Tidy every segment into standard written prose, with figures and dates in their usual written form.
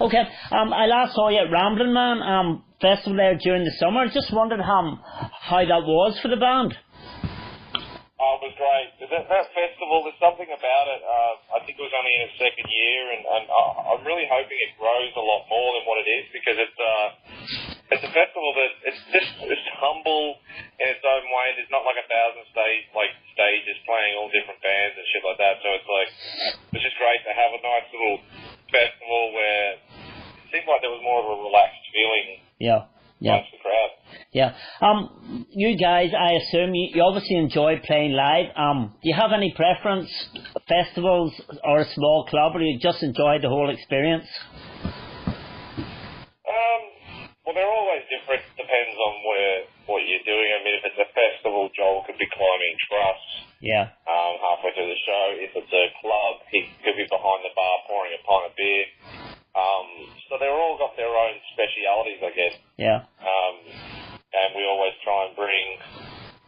Okay, I last saw you at Ramblin' Man festival there during the summer. Just wondered how that was for the band. It was great. That festival, there's something about it. I think it was only in its second year, and I'm really hoping it grows a lot more than what it is, because it's a festival that it's humble in its own way. There's not like 1,000 stages playing all different bands and shit like that. So it's just great to have a nice little festival where it seemed like there was more of a relaxed feeling. Yeah. Amongst the crowd. Yeah. You guys, I assume you obviously enjoy playing live. Do you have any preference, festivals or a small club, or do you just enjoy the whole experience? Well, they're always different. Depends on what you're doing. I mean, if it's a festival, Joel could be climbing truss. Yeah. Halfway through the show. If it's a club, he could be behind the bar pouring a pint of beer. So they're all got their own specialities, I guess. Yeah. And we always try and bring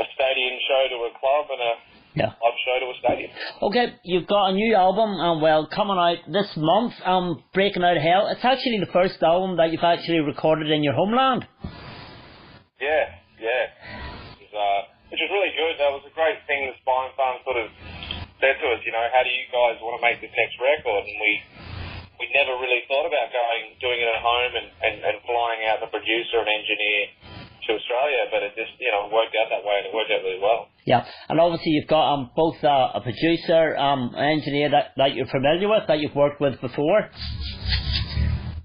a stadium show to a club and a club show to a stadium. Okay, you've got a new album, coming out this month, Breakin Outta Hell. It's actually the first album that you've actually recorded in your homeland. Yeah. Which was really good. That was a great thing that Spinefarm sort of said to us, how do you guys want to make this next record? And we never really thought about doing it at home and flying out the producer and engineer to Australia, but it just, worked out that way, and it worked out really well. Yeah, and obviously you've got both a producer, an engineer that you're familiar with, that you've worked with before.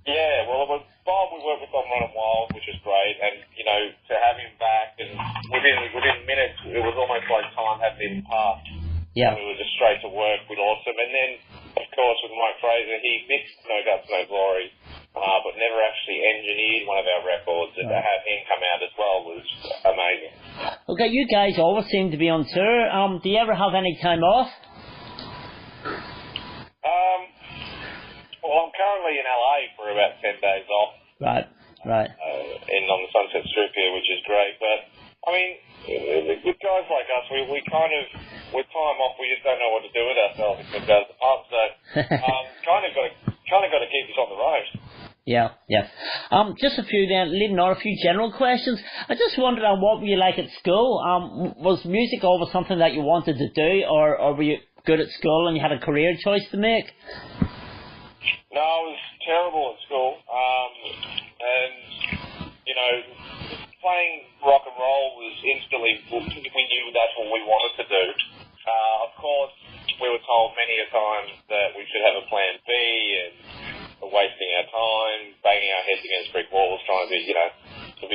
Yeah, well, it was Bob. We worked with on Running Wild, which is great, and to have him back, and within minutes, it was almost like time hadn't even passed. Yeah, we were just straight to work. We'd awesome, and then of course with Mike Fraser, he mixed No Guts, No Glory, but never actually engineered one of our records, and to have him come out as well was amazing. Okay, you guys always seem to be on tour. Do you ever have any time off? Well, I'm currently in LA for about 10 days off. Right. In on the Sunset Strip here, which is great. But I mean, with guys like us, we kind of, with time off, we just don't know what to do with ourselves if we go to the pub. So kind of got to keep us on the road. Yeah. Just a few then, leading on, a few general questions. I just wondered, what were you like at school? Was music always something that you wanted to do, or were you good at school and you had a career choice to make? No, I was terrible at school. And, playing rock and roll was instantly, we knew that's what we wanted to do. Of course, we were told many a time that we should have a plan B, and we're wasting our time, banging our heads against brick walls, trying to be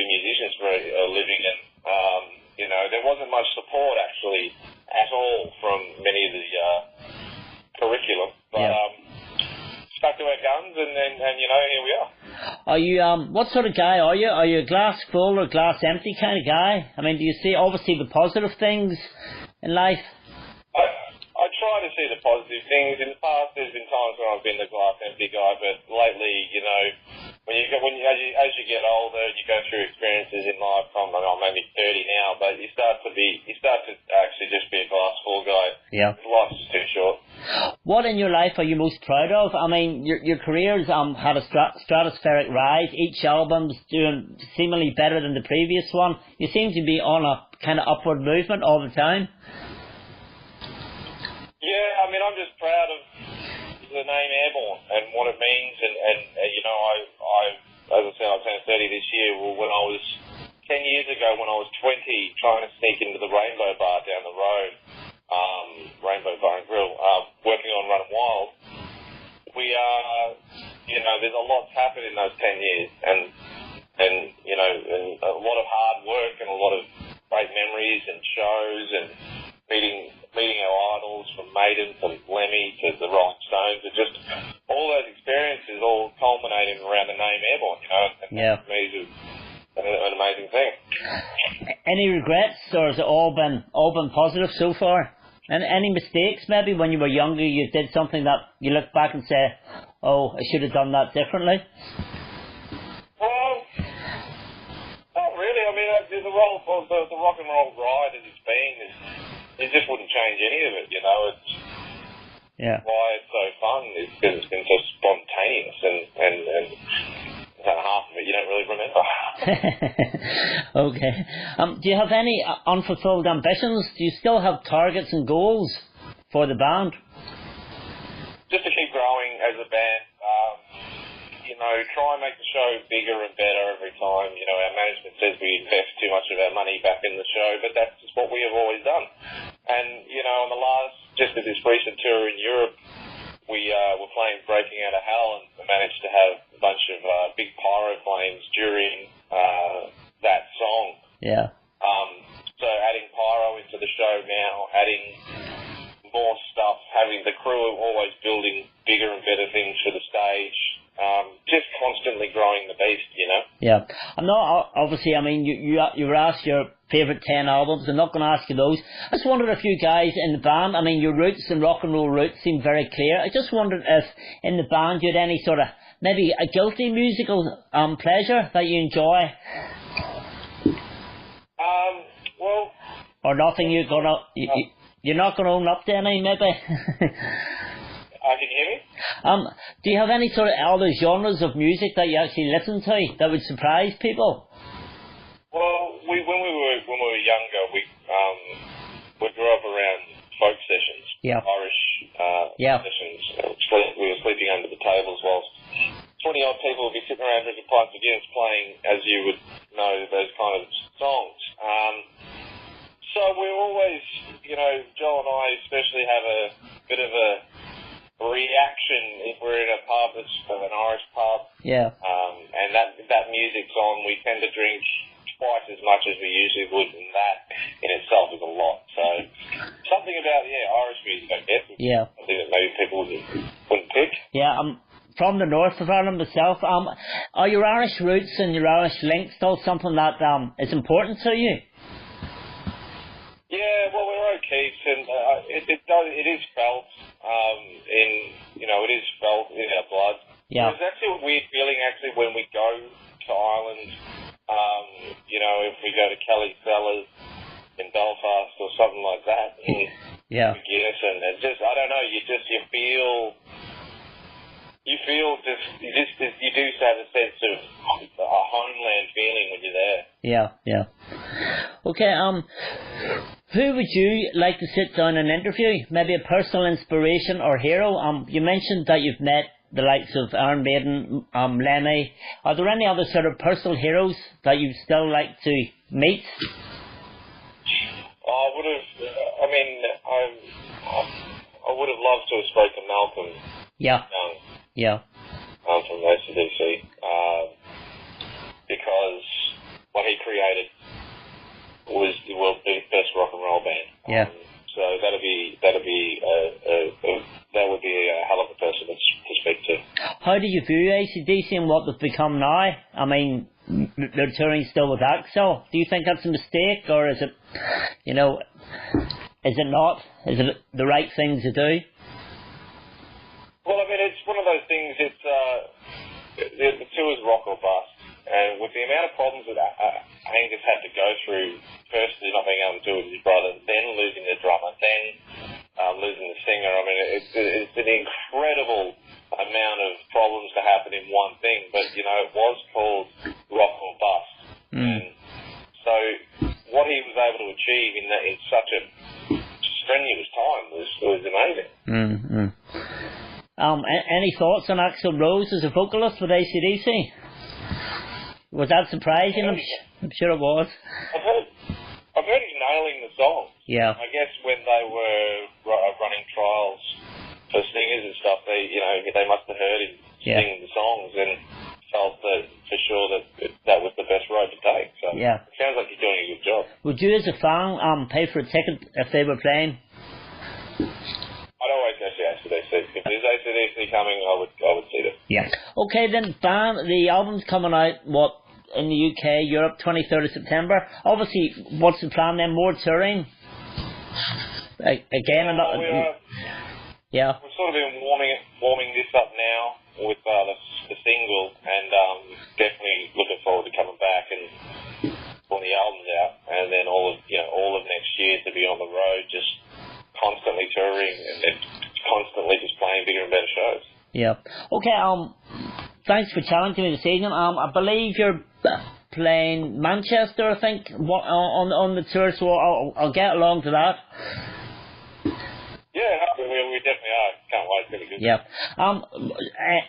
musicians for a living, and there wasn't much support actually at all from many of the curriculum. But stuck to our guns, and here we are. Are you what sort of guy are you? Are you a glass full or glass empty kind of guy? I mean, do you see obviously the positive things in life? I try to see the positive things. In the past, there's been times when I've been the glass empty guy, but lately, as you get older, you go through experiences in life. I'm maybe 30 now, but you start to actually just be a glass full guy. Yeah. Life's just too short. What in your life are you most proud of? I mean, your career's had a stratospheric rise. Each album's doing seemingly better than the previous one. You seem to be on a kind of upward movement all the time. Yeah, I mean, I'm just proud of the name Airbourne and what it means, and I, as I said, I turned 30 this year. Well, when I was 10 years ago, when I was 20, trying to sneak into the Rainbow Bar down the road, Rainbow Bar and Grill, working on Running Wild, we are, there's a lot's happened in those 10 years, and a lot of hard work and a lot of great memories and shows and meeting our idols, from Maiden to Lemmy to the Rolling Stones, and just all those experiences all culminating around the name Airbourne, and that for me is an amazing thing. Any regrets, or has it all been positive so far? And any mistakes maybe when you were younger, you did something that you look back and say, oh, I should have done that differently? Well, not really. I mean, the rock and roll ride as it's been, it just wouldn't change any of it, It's why it's so fun is because it's been so spontaneous and half of it you don't really remember. Okay. Do you have any unfulfilled ambitions? Do you still have targets and goals for the band? Just to keep growing as a band, try and make the show bigger and better every time. Our management says we invest too much of our money back in the show, but that's just what we have always done. And, on the last, just at this recent tour in Europe, we were playing Breakin Outta Hell and managed to have a bunch of big pyro flames during that song. Yeah. So adding pyro into the show now, adding more stuff, having the crew always building bigger and better things for the stage, just constantly growing the beast, Yeah. I'm not, obviously, you were asked your favourite 10 albums. I'm not going to ask you those. I just wondered if you guys in the band, your roots and rock and roll roots seem very clear. I just wondered if in the band you had any sort of, maybe a guilty musical pleasure that you enjoy. Well... Or nothing you're not going to own up to any, maybe? Can you hear me? Do you have any sort of other genres of music that you actually listen to that would surprise people? Well, when we were younger, we grew up around folk sessions, Irish sessions. We were sleeping under the tables whilst 20-odd people would be sitting around drinking pints of Guinness playing, as you would know, those kind of songs. So we're always, Joel and I especially have a bit of a reaction if we're in a pub, it's an Irish pub. Yeah. And that music's on, we tend to drink twice as much as we usually would, and that in itself is a lot. So something about Irish music, I guess. Yeah. Something that maybe people wouldn't pick. Yeah. From the north of Ireland myself. Are your Irish roots and your Irish link still something that is important to you? Yeah, well, we're O'Keefe's, and it is felt it is felt in our blood. Yeah. There's actually a weird feeling when we go to Ireland. If we go to Kelly's Cellars in Belfast or something like that. Yeah. Guinness and just I don't know. You do have a sense of a homeland feeling when you're there. Yeah, yeah. Okay, who would you like to sit down and interview? Maybe a personal inspiration or hero? You mentioned that you've met the likes of Iron Maiden, Lemmy. Are there any other sort of personal heroes that you'd still like to meet? I would have loved to have spoken to Malcolm. Yeah. Yeah. From AC/DC, because what he created was the world's best rock and roll band. Yeah. So that would be a hell of a person to speak to. How do you view AC/DC and what they've become now? They're touring still with Axl. Do you think that's a mistake, or is it, is it not? Is it the right thing to do? Well, it's one of those things. It's the tour is rock or bust, and with the amount of problems that Angus had to go through, firstly not being able to do it with his brother, then losing the drummer, then losing the singer. It's an incredible amount of problems to happen in one thing, but it was called rock or bust, and so what he was able to achieve in such a strenuous time was amazing. Mm-hmm. Any thoughts on Axl Rose as a vocalist with AC/DC? Was that surprising? I'm sure it was. I've heard he's nailing the songs. Yeah. I guess when they were running trials for singers and stuff, they must have heard him sing the songs and felt that for sure that was the best road to take. So it sounds like he's doing a good job. Would you, as a fan, pay for a ticket if they were playing? I'd always go see AC/DC. If there's AC/DC coming, I would see them. Yeah. Okay, then, band, the album's coming out, in the UK, Europe, 23rd of September. Obviously, what's the plan then? More touring? Again, yeah. We've sort of been warming this up now with the single, and definitely looking forward to coming back and when the album's out, and then all of next year to be on the road, just constantly touring and then constantly Yeah. Okay. Thanks for chatting to me this evening. I believe you're playing Manchester, I think, on the tour, so I'll get along to that. Yeah, we definitely are. Can't wait. It's going to be good. Yeah.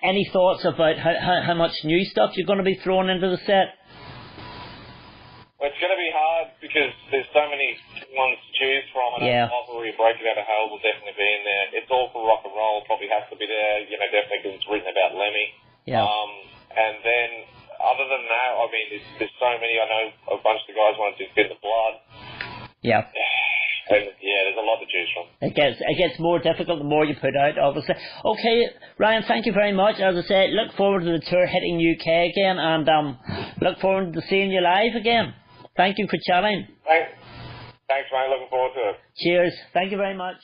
Any thoughts about how much new stuff you're going to be throwing into the set? Well, it's going to be hard because there's so many ones to choose from. And obviously, Breakin Outta Hell will definitely be in there. It's all for rock and roll. Probably has to be there. You know, definitely because it's written about Lemmy. Yeah. And then, other than that, I mean, there's so many. I know a bunch of the guys wanted to Spin the Blood. Yeah. And yeah, there's a lot to choose from. It gets more difficult the more you put out, obviously. Okay, Ryan, thank you very much. As I said, look forward to the tour hitting UK again, and look forward to seeing you live again. Thank you for chatting. Thanks, mate. Looking forward to it. Cheers. Thank you very much.